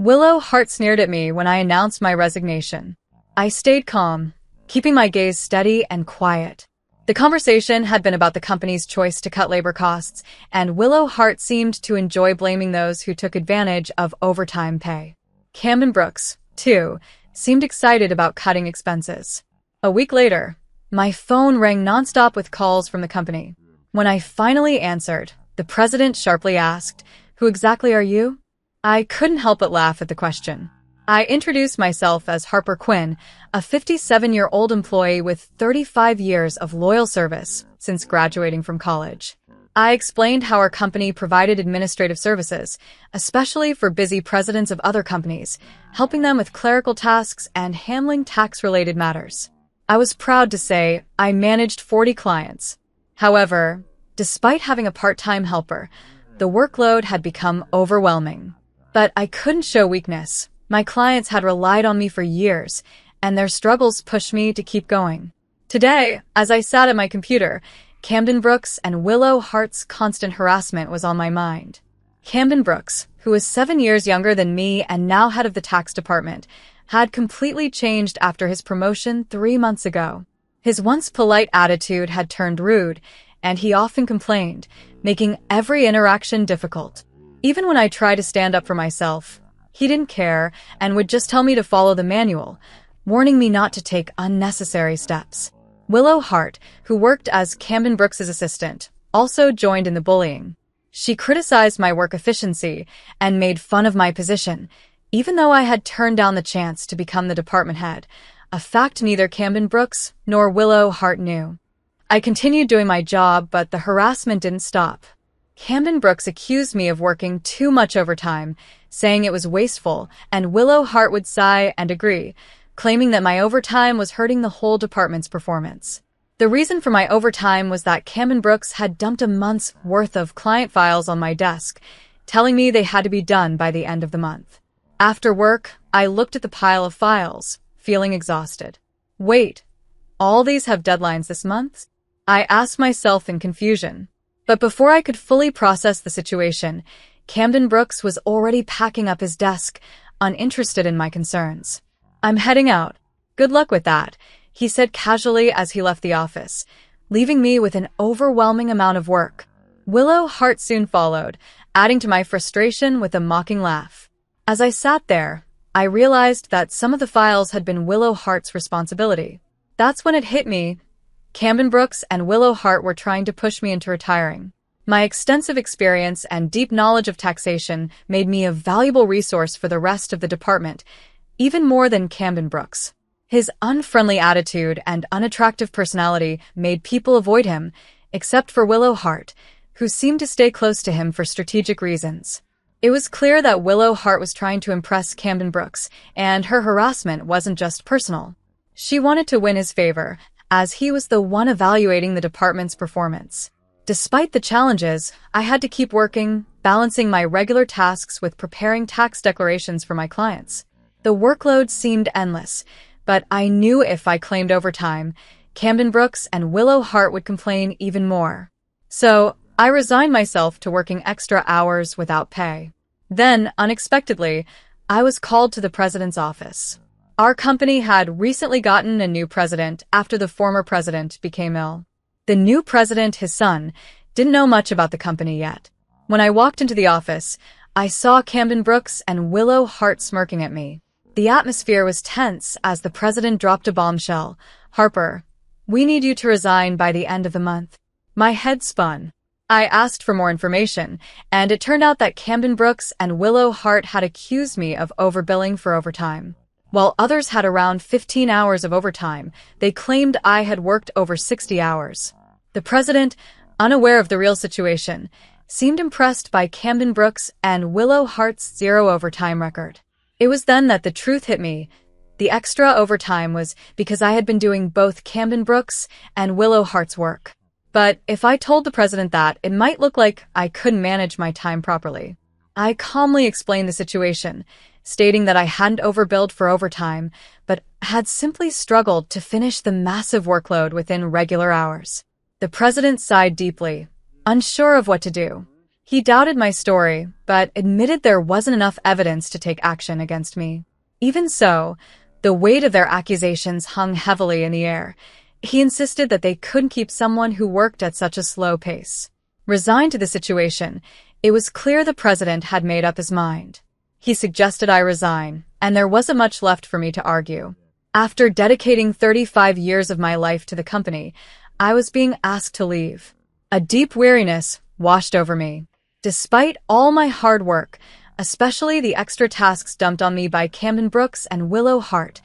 Willow Hart sneered at me when I announced my resignation. I stayed calm, keeping my gaze steady and quiet. The conversation had been about the company's choice to cut labor costs, and Willow Hart seemed to enjoy blaming those who took advantage of overtime pay. Camden Brooks, too, seemed excited about cutting expenses. A week later, my phone rang nonstop with calls from the company. When I finally answered, the president sharply asked, "Who exactly are you?" I couldn't help but laugh at the question. I introduced myself as Harper Quinn, a 57-year-old employee with 35 years of loyal service since graduating from college. I explained how our company provided administrative services, especially for busy presidents of other companies, helping them with clerical tasks and handling tax-related matters. I was proud to say I managed 40 clients. However, despite having a part-time helper, the workload had become overwhelming. But I couldn't show weakness. My clients had relied on me for years, and their struggles pushed me to keep going. Today, as I sat at my computer, Camden Brooks and Willow Hart's constant harassment was on my mind. Camden Brooks, who was 7 years younger than me and now head of the tax department, had completely changed after his promotion 3 months ago. His once polite attitude had turned rude, and he often complained, making every interaction difficult. Even when I tried to stand up for myself, he didn't care and would just tell me to follow the manual, warning me not to take unnecessary steps. Willow Hart, who worked as Camden Brooks' assistant, also joined in the bullying. She criticized my work efficiency and made fun of my position, even though I had turned down the chance to become the department head, a fact neither Camden Brooks nor Willow Hart knew. I continued doing my job, but the harassment didn't stop. Camden Brooks accused me of working too much overtime, saying it was wasteful, and Willow Hart would sigh and agree, claiming that my overtime was hurting the whole department's performance. The reason for my overtime was that Camden Brooks had dumped a month's worth of client files on my desk, telling me they had to be done by the end of the month. After work, I looked at the pile of files, feeling exhausted. Wait, all these have deadlines this month? I asked myself in confusion. But before I could fully process the situation, Camden Brooks was already packing up his desk, uninterested in my concerns. "I'm heading out. Good luck with that," he said casually as he left the office, leaving me with an overwhelming amount of work. Willow Hart soon followed, adding to my frustration with a mocking laugh. As I sat there, I realized that some of the files had been Willow Hart's responsibility. That's when it hit me. Camden Brooks and Willow Hart were trying to push me into retiring. My extensive experience and deep knowledge of taxation made me a valuable resource for the rest of the department, even more than Camden Brooks. His unfriendly attitude and unattractive personality made people avoid him, except for Willow Hart, who seemed to stay close to him for strategic reasons. It was clear that Willow Hart was trying to impress Camden Brooks, and her harassment wasn't just personal. She wanted to win his favor, as he was the one evaluating the department's performance. Despite the challenges, I had to keep working, balancing my regular tasks with preparing tax declarations for my clients. The workload seemed endless, but I knew if I claimed overtime, Camden Brooks and Willow Hart would complain even more. So, I resigned myself to working extra hours without pay. Then, unexpectedly, I was called to the president's office. Our company had recently gotten a new president after the former president became ill. The new president, his son, didn't know much about the company yet. When I walked into the office, I saw Camden Brooks and Willow Hart smirking at me. The atmosphere was tense as the president dropped a bombshell. "Harper, we need you to resign by the end of the month." My head spun. I asked for more information, and it turned out that Camden Brooks and Willow Hart had accused me of overbilling for overtime. While others had around 15 hours of overtime, they claimed I had worked over 60 hours. The president, unaware of the real situation, seemed impressed by Camden Brooks and Willow Hart's zero overtime record. It was then that the truth hit me. The extra overtime was because I had been doing both Camden Brooks and Willow Hart's work. But if I told the president that, it might look like I couldn't manage my time properly. I calmly explained the situation, stating that I hadn't overbilled for overtime, but had simply struggled to finish the massive workload within regular hours. The president sighed deeply, unsure of what to do. He doubted my story, but admitted there wasn't enough evidence to take action against me. Even so, the weight of their accusations hung heavily in the air. He insisted that they couldn't keep someone who worked at such a slow pace. Resigned to the situation, it was clear the president had made up his mind. He suggested I resign, and there wasn't much left for me to argue. After dedicating 35 years of my life to the company, I was being asked to leave. A deep weariness washed over me. Despite all my hard work, especially the extra tasks dumped on me by Camden Brooks and Willow Hart,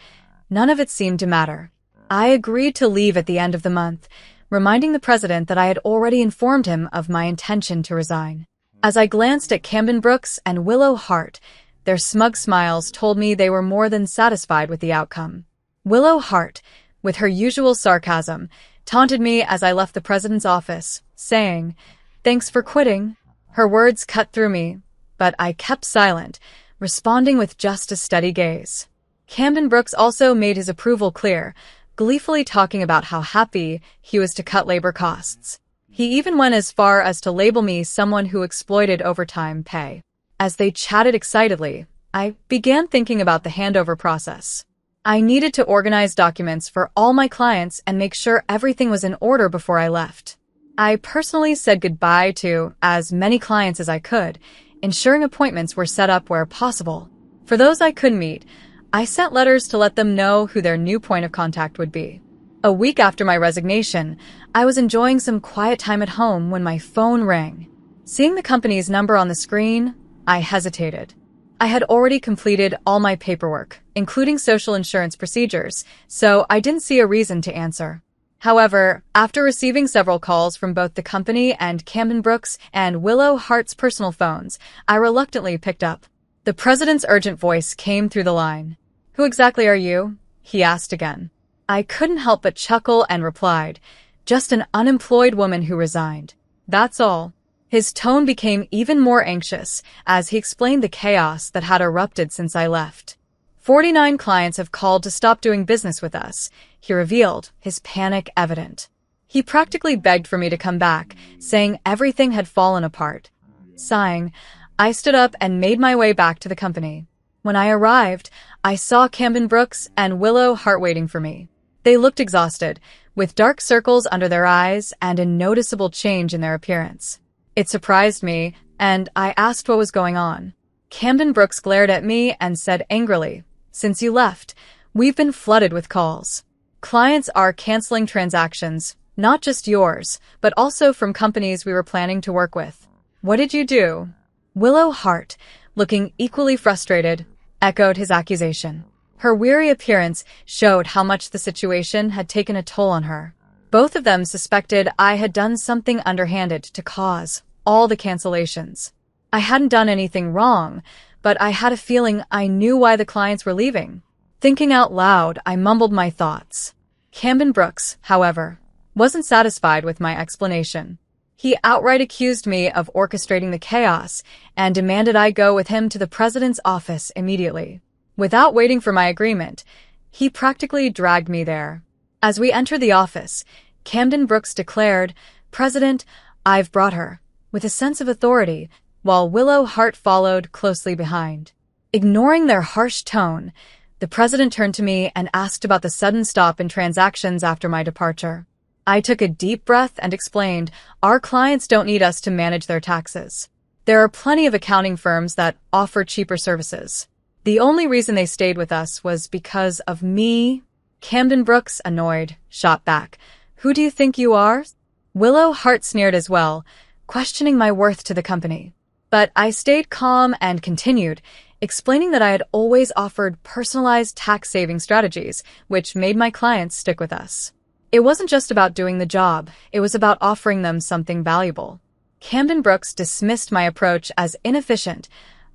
none of it seemed to matter. I agreed to leave at the end of the month, reminding the president that I had already informed him of my intention to resign. As I glanced at Camden Brooks and Willow Hart, their smug smiles told me they were more than satisfied with the outcome. Willow Hart, with her usual sarcasm, taunted me as I left the president's office, saying, "Thanks for quitting." Her words cut through me, but I kept silent, responding with just a steady gaze. Camden Brooks also made his approval clear, gleefully talking about how happy he was to cut labor costs. He even went as far as to label me someone who exploited overtime pay. As they chatted excitedly, I began thinking about the handover process. I needed to organize documents for all my clients and make sure everything was in order before I left. I personally said goodbye to as many clients as I could, ensuring appointments were set up where possible. For those I couldn't meet, I sent letters to let them know who their new point of contact would be. A week after my resignation, I was enjoying some quiet time at home when my phone rang. Seeing the company's number on the screen, I hesitated. I had already completed all my paperwork, including social insurance procedures, so I didn't see a reason to answer. However, after receiving several calls from both the company and Camden Brooks and Willow Hart's personal phones, I reluctantly picked up. The president's urgent voice came through the line. "Who exactly are you?" he asked again. I couldn't help but chuckle and replied, "Just an unemployed woman who resigned. That's all." His tone became even more anxious as he explained the chaos that had erupted since I left. 49 clients have called to stop doing business with us, he revealed, his panic evident. He practically begged for me to come back, saying everything had fallen apart. Sighing, I stood up and made my way back to the company. When I arrived, I saw Camden Brooks and Willow Hart waiting for me. They looked exhausted, with dark circles under their eyes and a noticeable change in their appearance. It surprised me, and I asked what was going on. Camden Brooks glared at me and said angrily, "Since you left, we've been flooded with calls. Clients are canceling transactions, not just yours, but also from companies we were planning to work with. What did you do?" Willow Hart, looking equally frustrated, echoed his accusation. Her weary appearance showed how much the situation had taken a toll on her. Both of them suspected I had done something underhanded to cause all the cancellations. I hadn't done anything wrong, but I had a feeling I knew why the clients were leaving. Thinking out loud, I mumbled my thoughts. Camden Brooks, however, wasn't satisfied with my explanation. He outright accused me of orchestrating the chaos and demanded I go with him to the president's office immediately. Without waiting for my agreement, he practically dragged me there. As we entered the office, Camden Brooks declared, "President, I've brought her," with a sense of authority, while Willow Hart followed closely behind. Ignoring their harsh tone, the president turned to me and asked about the sudden stop in transactions after my departure. I took a deep breath and explained, "Our clients don't need us to manage their taxes. There are plenty of accounting firms that offer cheaper services. The only reason they stayed with us was because of me." Camden Brooks, annoyed, shot back, "Who do you think you are?" Willow Hart sneered as well, questioning my worth to the company. But I stayed calm and continued, explaining that I had always offered personalized tax-saving strategies, which made my clients stick with us. It wasn't just about doing the job, it was about offering them something valuable. Camden Brooks dismissed my approach as inefficient,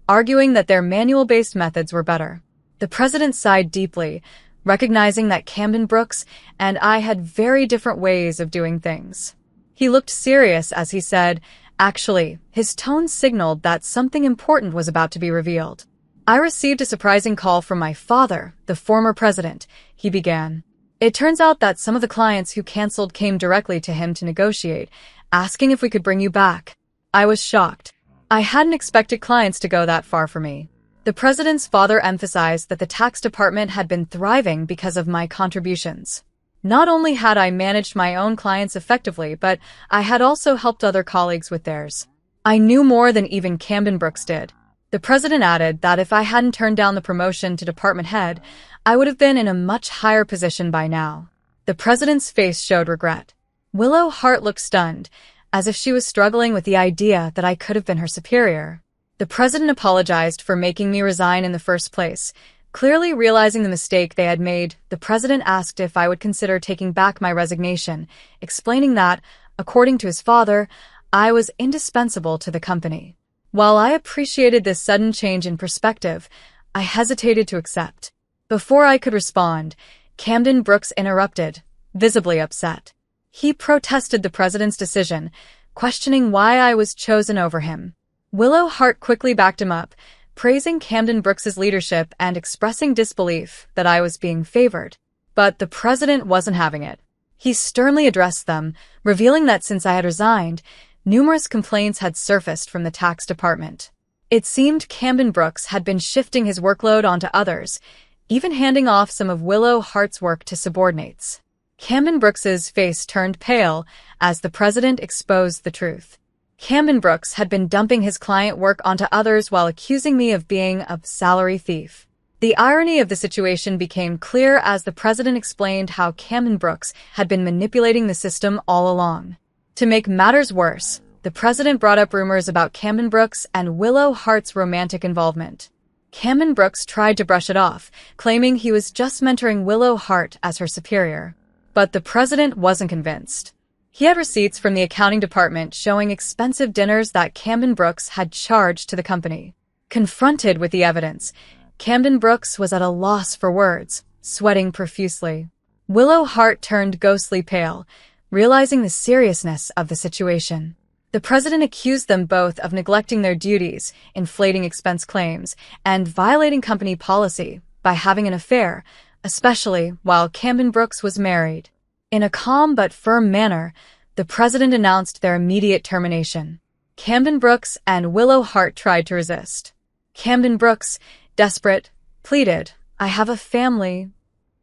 arguing that their manual-based methods were better. The president sighed deeply, recognizing that Camden Brooks and I had very different ways of doing things. He looked serious as he said, "Actually," his tone signaled that something important was about to be revealed. "I received a surprising call from my father, the former president," he began. "It turns out that some of the clients who canceled came directly to him to negotiate, asking if we could bring you back." I was shocked. I hadn't expected clients to go that far for me. The president's father emphasized that the tax department had been thriving because of my contributions. Not only had I managed my own clients effectively, but I had also helped other colleagues with theirs. I knew more than even Camden Brooks did. The president added that if I hadn't turned down the promotion to department head, I would have been in a much higher position by now. The president's face showed regret. Willow Hart looked stunned, as if she was struggling with the idea that I could have been her superior. The president apologized for making me resign in the first place. Clearly realizing the mistake they had made, the president asked if I would consider taking back my resignation, explaining that, according to his father, I was indispensable to the company. While I appreciated this sudden change in perspective, I hesitated to accept. Before I could respond, Camden Brooks interrupted, visibly upset. He protested the president's decision, questioning why I was chosen over him. Willow Hart quickly backed him up, praising Camden Brooks's leadership and expressing disbelief that I was being favored. But the president wasn't having it. He sternly addressed them, revealing that since I had resigned, numerous complaints had surfaced from the tax department. It seemed Camden Brooks had been shifting his workload onto others, even handing off some of Willow Hart's work to subordinates. Camden Brooks's face turned pale as the president exposed the truth. Camden Brooks had been dumping his client work onto others while accusing me of being a salary thief. The irony of the situation became clear as the president explained how Camden Brooks had been manipulating the system all along. To make matters worse, the president brought up rumors about Camden Brooks and Willow Hart's romantic involvement. Camden Brooks tried to brush it off, claiming he was just mentoring Willow Hart as her superior. But the president wasn't convinced. He had receipts from the accounting department showing expensive dinners that Camden Brooks had charged to the company. Confronted with the evidence, Camden Brooks was at a loss for words, sweating profusely. Willow Hart turned ghostly pale, realizing the seriousness of the situation. The president accused them both of neglecting their duties, inflating expense claims, and violating company policy by having an affair, especially while Camden Brooks was married. In a calm but firm manner, the president announced their immediate termination. Camden Brooks and Willow Hart tried to resist. Camden Brooks, desperate, pleaded, "I have a family."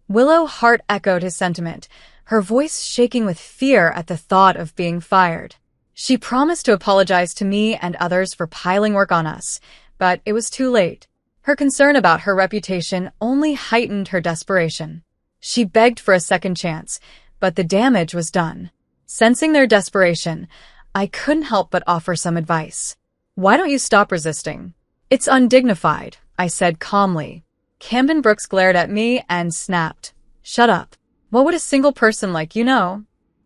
Willow Hart echoed his sentiment, her voice shaking with fear at the thought of being fired. She promised to apologize to me and others for piling work on us, but it was too late. Her concern about her reputation only heightened her desperation. She begged for a second chance, but the damage was done. Sensing their desperation, I couldn't help but offer some advice. "Why don't you stop resisting? It's undignified," I said calmly. Camden Brooks glared at me and snapped, "Shut up. What would a single person like you know?"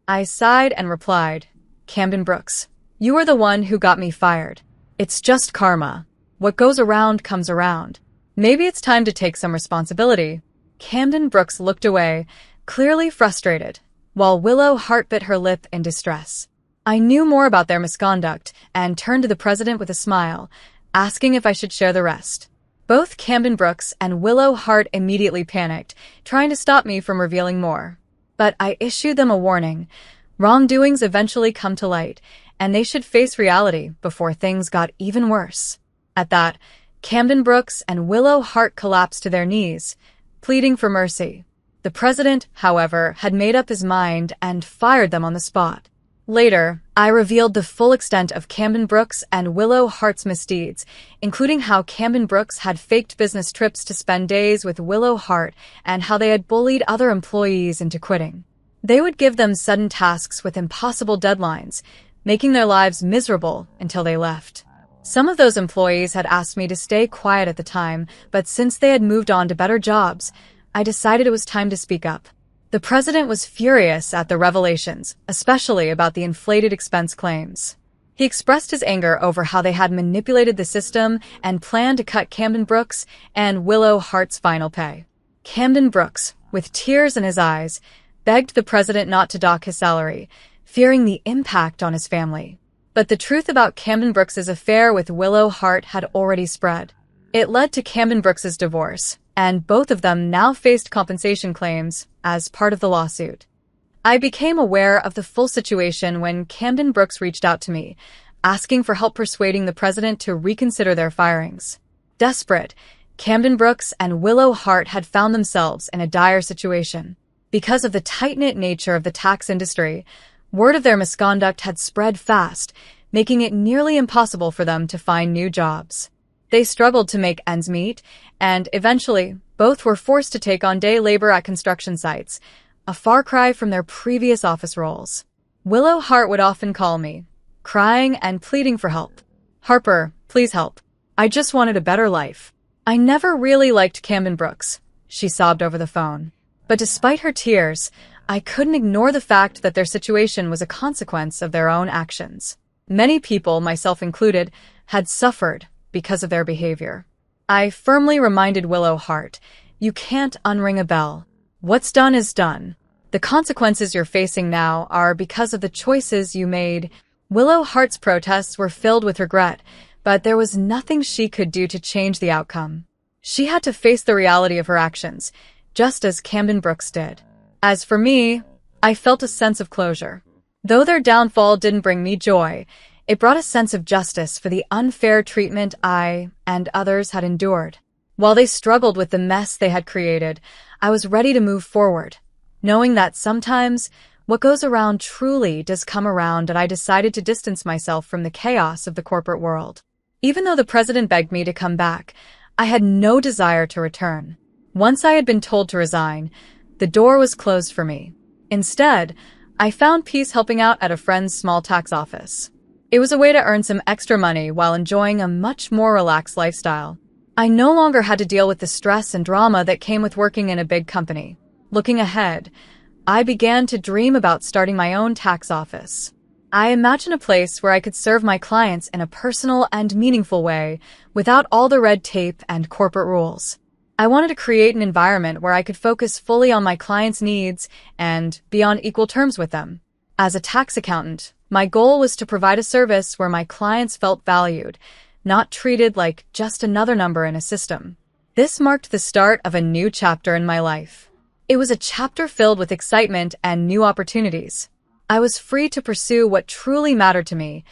I sighed and replied, "Camden Brooks, you are the one who got me fired. It's just karma. What goes around comes around. Maybe it's time to take some responsibility." Camden Brooks looked away, clearly frustrated, while Willow Hart bit her lip in distress. I knew more about their misconduct and turned to the president with a smile, asking if I should share the rest. Both Camden Brooks and Willow Hart immediately panicked, trying to stop me from revealing more. But I issued them a warning. Wrongdoings eventually come to light, and they should face reality before things got even worse. At that, Camden Brooks and Willow Hart collapsed to their knees, pleading for mercy. The president, however, had made up his mind and fired them on the spot. Later, I revealed the full extent of Camden Brooks and Willow Hart's misdeeds, including how Camden Brooks had faked business trips to spend days with Willow Hart and how they had bullied other employees into quitting. They would give them sudden tasks with impossible deadlines, making their lives miserable until they left. Some of those employees had asked me to stay quiet at the time, but since they had moved on to better jobs, I decided it was time to speak up. The president was furious at the revelations, especially about the inflated expense claims. He expressed his anger over how they had manipulated the system and planned to cut Camden Brooks and Willow Hart's final pay. Camden Brooks, with tears in his eyes, begged the president not to dock his salary, fearing the impact on his family. But the truth about Camden Brooks's affair with Willow Hart had already spread. It led to Camden Brooks's divorce, and both of them now faced compensation claims as part of the lawsuit. I became aware of the full situation when Camden Brooks reached out to me, asking for help persuading the president to reconsider their firings. Desperate, Camden Brooks and Willow Hart had found themselves in a dire situation. Because of the tight-knit nature of the tax industry, word of their misconduct had spread fast, making it nearly impossible for them to find new jobs. They struggled to make ends meet, and eventually, both were forced to take on day labor at construction sites, a far cry from their previous office roles. Willow Hart would often call me, crying and pleading for help. "Harper, please help. I just wanted a better life." I never really liked Camden Brooks, she sobbed over the phone. But despite her tears, I couldn't ignore the fact that their situation was a consequence of their own actions. Many people, myself included, had suffered because of their behavior. I firmly reminded Willow Hart, "You can't unring a bell. What's done is done. The consequences you're facing now are because of the choices you made." Willow Hart's protests were filled with regret, but there was nothing she could do to change the outcome. She had to face the reality of her actions, just as Camden Brooks did. As for me, I felt a sense of closure. Though their downfall didn't bring me joy, it brought a sense of justice for the unfair treatment I and others had endured. While they struggled with the mess they had created, I was ready to move forward, knowing that sometimes what goes around truly does come around, and I decided to distance myself from the chaos of the corporate world. Even though the president begged me to come back, I had no desire to return. Once I had been told to resign, the door was closed for me. Instead, I found peace helping out at a friend's small tax office. It was a way to earn some extra money while enjoying a much more relaxed lifestyle. I no longer had to deal with the stress and drama that came with working in a big company. Looking ahead, I began to dream about starting my own tax office. I imagined a place where I could serve my clients in a personal and meaningful way without all the red tape and corporate rules. I wanted to create an environment where I could focus fully on my clients' needs and be on equal terms with them. As a tax accountant, my goal was to provide a service where my clients felt valued, not treated like just another number in a system. This marked the start of a new chapter in my life. It was a chapter filled with excitement and new opportunities. I was free to pursue what truly mattered to me,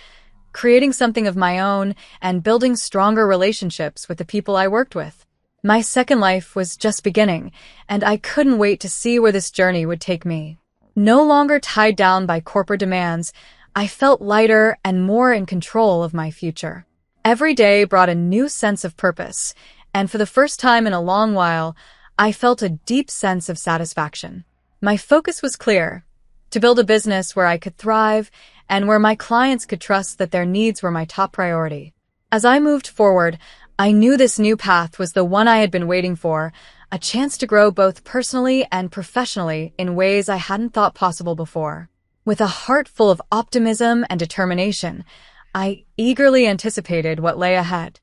creating something of my own and building stronger relationships with the people I worked with. My second life was just beginning, and I couldn't wait to see where this journey would take me. No longer tied down by corporate demands, I felt lighter and more in control of my future. Every day brought a new sense of purpose, and for the first time in a long while, I felt a deep sense of satisfaction. My focus was clear: to build a business where I could thrive and where my clients could trust that their needs were my top priority. As I moved forward, I knew this new path was the one I had been waiting for, a chance to grow both personally and professionally in ways I hadn't thought possible before. With a heart full of optimism and determination, I eagerly anticipated what lay ahead.